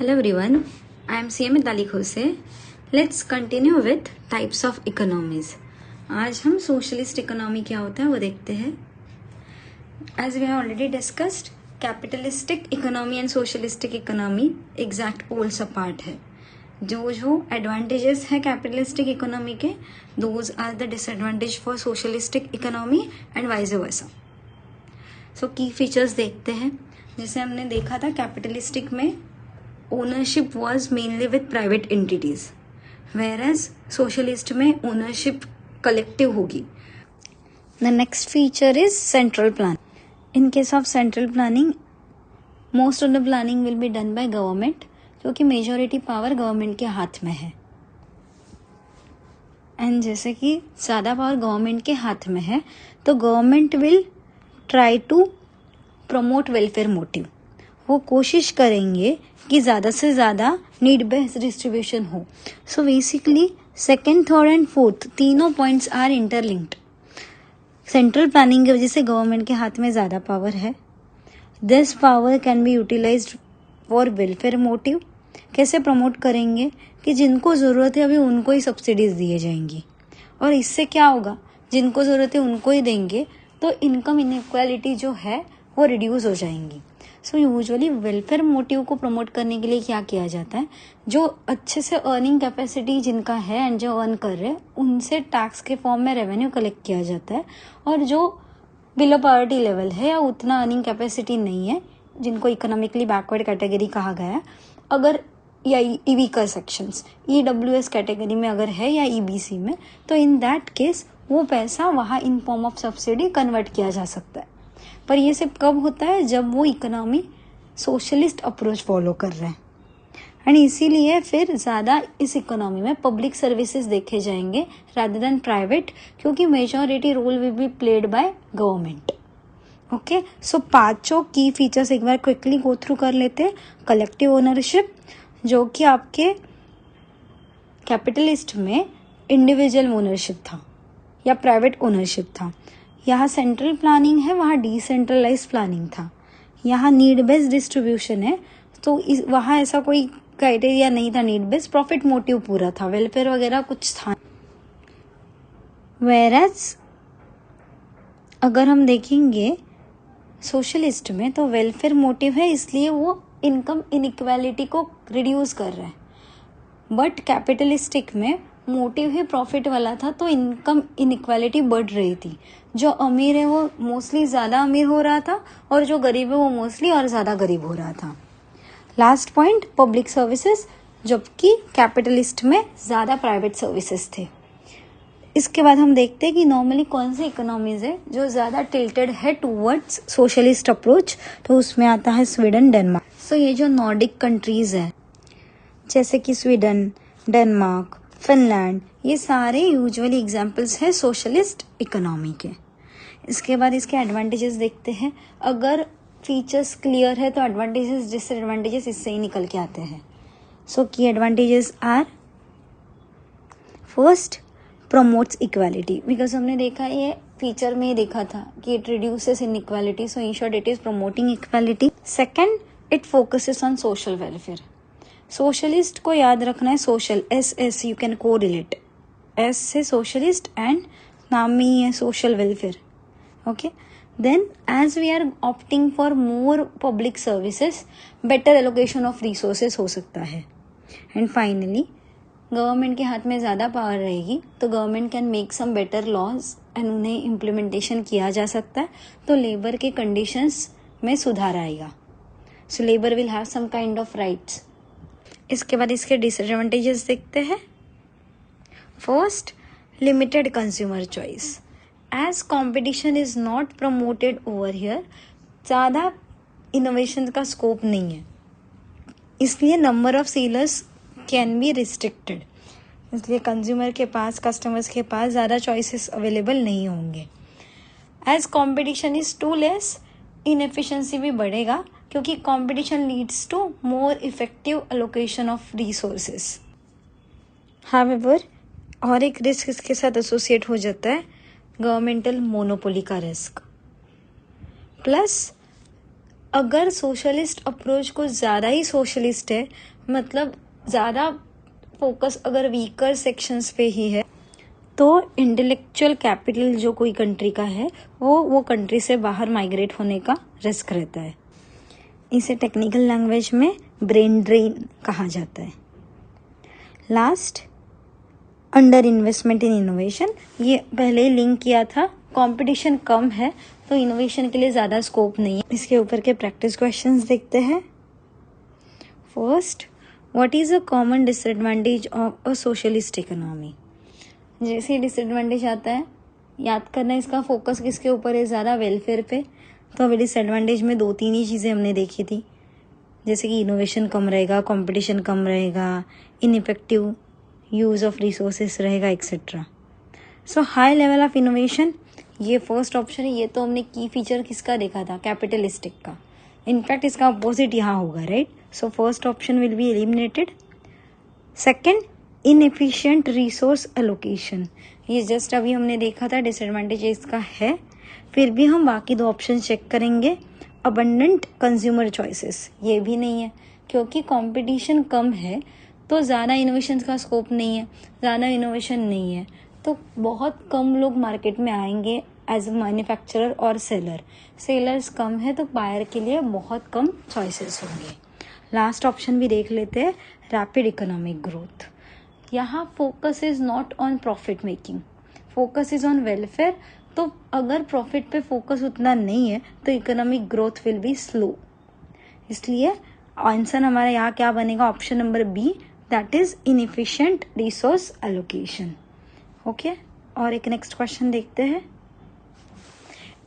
Hello everyone, I am CM Dali Khose. Let's continue with types of economies. आज हम socialist economy क्या होता है वो देखते हैं. As we have already discussed, capitalistic economy and socialistic economy exact poles apart है. जो एडवांटेजेस है कैपिटलिस्टिक इकोनॉमी के, those are the disadvantage for socialistic economy and vice versa. So key features देखते हैं. जैसे हमने देखा था कैपिटलिस्टिक में ownership was mainly with private entities, whereas socialist में ओनरशिप कलेक्टिव होगी. The next feature is central plan. In case of central planning, most of the planning will be done by government, क्योंकि majority power government के हाथ में है. And जैसे कि ज़्यादा पावर गवर्नमेंट के हाथ में है, तो government will try to promote welfare motive. वो कोशिश करेंगे कि ज़्यादा से ज़्यादा नीड बेस्ड डिस्ट्रीब्यूशन हो. So basically second, third and fourth तीनों points are interlinked. Central planning की वजह से गवर्नमेंट के हाथ में ज़्यादा पावर है. This power can be utilised for welfare motive. कैसे प्रमोट करेंगे कि जिनको ज़रूरत है अभी उनको ही सब्सिडीज़ दिए जाएंगी, और इससे क्या होगा, जिनको ज़रूरत है उनको ही देंगे तो इनकम इनइक्वालिटी जो है वो रिड्यूस हो जाएंगी. सो यूजुअली वेलफेयर मोटिव को प्रमोट करने के लिए क्या किया जाता है, जो अच्छे से अर्निंग कैपेसिटी जिनका है एंड जो अर्न कर रहे हैं उनसे टैक्स के फॉर्म में रेवेन्यू कलेक्ट किया जाता है. और जो बिलो पॉवर्टी लेवल है या उतना अर्निंग कैपेसिटी नहीं है, जिनको इकोनॉमिकली बैकवर्ड कैटेगरी कहा गया है, अगर या वीकर सेक्शंस EWS कैटेगरी में अगर है या EBC में, तो इन दैट केस वो पैसा वहाँ in form of subsidy convert किया जा सकता है. पर ये सिर्फ कब होता है, जब वो इकोनॉमी सोशलिस्ट अप्रोच फॉलो कर रहे हैं. एंड इसीलिए फिर ज़्यादा इस इकोनॉमी में पब्लिक सर्विसेज देखे जाएंगे रादर देन प्राइवेट, क्योंकि majority role will be played by government. Okay, so पांचों की फीचर्स एक बार क्विकली गो थ्रू कर लेते हैं. कलेक्टिव ओनरशिप, जो कि आपके कैपिटलिस्ट में इंडिविजुअल ओनरशिप था या प्राइवेट ओनरशिप था. यहाँ सेंट्रल प्लानिंग है, वहाँ डिसेंट्रलाइज प्लानिंग था. यहाँ नीड बेस्ड डिस्ट्रीब्यूशन है, तो वहाँ ऐसा कोई क्राइटेरिया नहीं था नीड बेस्ड, प्रॉफिट मोटिव पूरा था, वेलफेयर वगैरह कुछ था. वेयरएज अगर हम देखेंगे सोशलिस्ट में, तो वेलफेयर मोटिव है, इसलिए वो इनकम इनइक्वालिटी को रिड्यूस कर रहे हैं. बट कैपिटलिस्टिक में मोटिव ही प्रॉफिट वाला था, तो इनकम इनइक्वालिटी बढ़ रही थी. जो अमीर है वो मोस्टली ज़्यादा अमीर हो रहा था, और जो गरीब है वो मोस्टली और ज़्यादा गरीब हो रहा था. लास्ट पॉइंट, पब्लिक सर्विसेज, जबकि कैपिटलिस्ट में ज़्यादा प्राइवेट सर्विसेज थे. इसके बाद हम देखते हैं कि नॉर्मली कौन सी इकोनॉमीज है जो ज़्यादा टिल्टेड है टूवर्ड्स सोशलिस्ट अप्रोच. तो उसमें आता है स्वीडन, डेनमार्क. सो ये जो नॉर्डिक कंट्रीज़ है, जैसे कि स्वीडन, डेनमार्क, फिनलैंड, ये सारे यूजुअली एग्जाम्पल्स हैं सोशलिस्ट इकोनॉमी के. इसके बाद इसके एडवांटेजेस देखते हैं. अगर फीचर्स क्लियर है तो एडवांटेजेस डिसएडवांटेजेस इससे ही निकल के आते हैं. सो की advantages are, first, promotes equality, because हमने देखा ये फीचर में ही देखा था कि it reduces inequality, so in short it is promoting equality. Second, it focuses on social welfare. Socialist को याद रखना है, सोशल, SS यू कैन को रिलेट, S से सोशलिस्ट एंड नाम में ही है social welfare. Okay, then as we are opting for more public services, better allocation of resources हो सकता है. एंड फाइनली गवर्नमेंट के हाथ में ज़्यादा पावर रहेगी, तो government can make some better laws and उन्हें इम्प्लीमेंटेशन किया जा सकता है, तो लेबर के कंडीशंस में सुधार आएगा. So labour will have some kind of rights. इसके बाद इसके डिसएडवांटेजेस देखते हैं. First, limited consumer choice. As competition is not promoted over here, ज़्यादा इनोवेशन का स्कोप नहीं है, इसलिए number of sellers can be restricted. इसलिए कंज्यूमर के पास, कस्टमर्स के पास ज़्यादा चॉइसेस अवेलेबल नहीं होंगे. As competition is too less, inefficiency भी बढ़ेगा, क्योंकि competition leads to more effective allocation of resources. However, और एक रिस्क इसके साथ एसोसिएट हो जाता है, गवर्नमेंटल मोनोपोली का रिस्क. प्लस अगर सोशलिस्ट अप्रोच को ज़्यादा ही सोशलिस्ट है, मतलब ज़्यादा फोकस अगर वीकर सेक्शंस पे ही है, तो इंटेलेक्चुअल कैपिटल जो कोई कंट्री का है वो कंट्री से बाहर माइग्रेट होने का रिस्क रहता है। इसे टेक्निकल लैंग्वेज में ब्रेन ड्रेन कहा जाता है। Last, under investment in innovation, ये पहले ही लिंक किया था, कंपटीशन कम है तो इनोवेशन के लिए ज़्यादा स्कोप नहीं है। इसके ऊपर के प्रैक्टिस क्वेश्चंस देखते हैं। First, what is a common disadvantage of a socialist economy. जैसे डिसएडवांटेज आता है, याद करना इसका फोकस किसके ऊपर है, ज़्यादा वेलफेयर पे। तो अभी डिसएडवांटेज में 2-3 ही चीज़ें हमने देखी थी, जैसे कि इनोवेशन कम रहेगा, कंपटीशन कम रहेगा, इनइफेक्टिव यूज़ ऑफ रिसोर्सेस रहेगा, etcetera. So high level of innovation, ये फर्स्ट ऑप्शन है। ये तो हमने की फीचर किसका देखा था, कैपिटलिस्टिक का। इनफैक्ट इसका अपोजिट यहाँ होगा, right. So first option will be eliminated. Second, inefficient resource allocation, ये जस्ट अभी हमने देखा था, डिसएडवांटेज इसका है। फिर भी हम बाकी 2 ऑप्शन चेक करेंगे। अबंडेंट कंज्यूमर चॉइसेस, ये भी नहीं है, क्योंकि कंपटीशन कम है तो ज़्यादा इनोवेशन का स्कोप नहीं है, ज़्यादा इनोवेशन नहीं है तो बहुत कम लोग मार्केट में आएंगे एज अ मैन्युफैक्चरर और सेलर। सेलर्स कम है तो बायर के लिए बहुत कम चॉइसेस होंगे। लास्ट ऑप्शन भी देख लेते हैं, रैपिड इकोनॉमिक ग्रोथ। यहाँ focus is not on profit making, focus is on welfare. तो अगर प्रॉफिट पे फोकस उतना नहीं है तो economic growth will be slow. इसलिए आंसर हमारा यहाँ क्या बनेगा, option number B, that is inefficient resource allocation. Okay, और एक नेक्स्ट क्वेश्चन देखते हैं।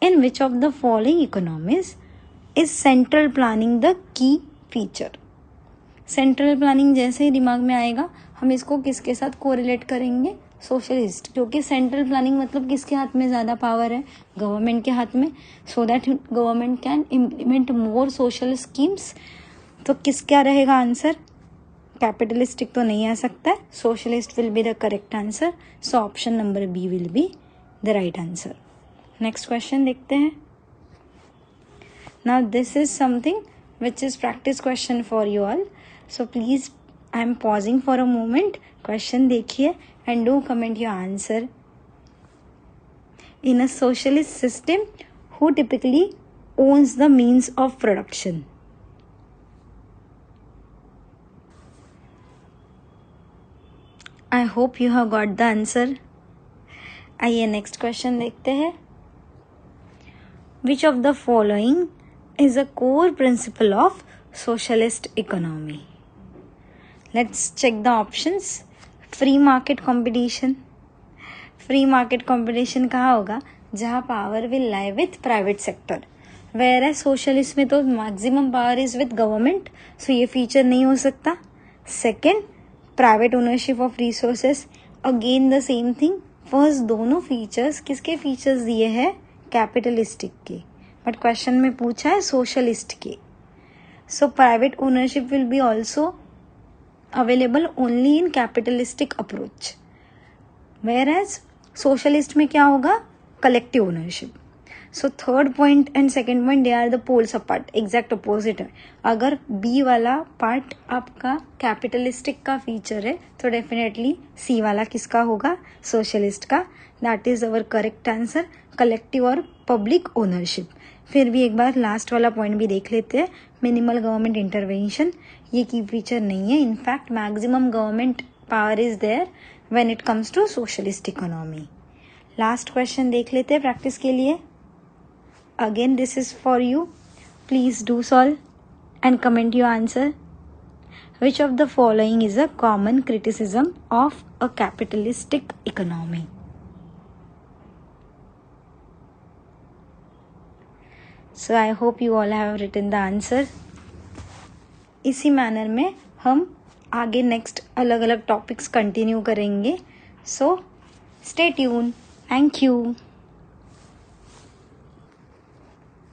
In which of the following economies is central planning the की फीचर। सेंट्रल प्लानिंग जैसे ही दिमाग में आएगा हम इसको किसके साथ कोरिलेट करेंगे, सोशलिस्ट, क्योंकि सेंट्रल प्लानिंग मतलब किसके हाथ में ज़्यादा पावर है, गवर्नमेंट के हाथ में, so that government can implement more social schemes. तो क्या रहेगा आंसर, कैपिटलिस्टिक तो नहीं आ सकता है, socialist will be the correct answer. So option number B will be the right answer. Next question देखते हैं। Now this is something which is practice question for you all, so please I am pausing for a moment, question देखिए and do comment your answer. In a socialist system, who typically owns the means of production? I hope you have got the answer. आइए next question देखते हैं। Which of the following is a core principle of socialist economy? Let's check the options. Free market competition, free market competition कहाँ होगा, जहाँ power will lie with private sector, where as socialist में तो maximum power is with government, so ये feature नहीं हो सकता। Second, private ownership of resources, again the same thing. First दोनों फीचर्स किसके फीचर्स दिए हैं, कैपिटलिस्टिक के, बट क्वेश्चन में पूछा है सोशलिस्ट के। So private ownership will be also available only in capitalistic approach, whereas socialist में क्या होगा, collective ownership. So third point and second point they are the poles apart, exact opposite है। अगर B वाला पार्ट आपका capitalistic का feature है तो डेफिनेटली C वाला किसका होगा, सोशलिस्ट का। That is our correct answer, collective और पब्लिक ओनरशिप। फिर भी एक बार लास्ट वाला पॉइंट भी देख लेते हैं, मिनिमल गवर्नमेंट इंटरवेंशन, ये की फीचर नहीं है। In fact maximum government power is there when it comes to socialist economy. Last question देख लेते हैं प्रैक्टिस के लिए। Again this is for you, please do solve and comment your answer. Which of the following is a common criticism of a capitalistic economy? So I hope you all have written the answer. इसी manner में हम आगे next अलग अलग topics continue करेंगे। So stay tune, thank you.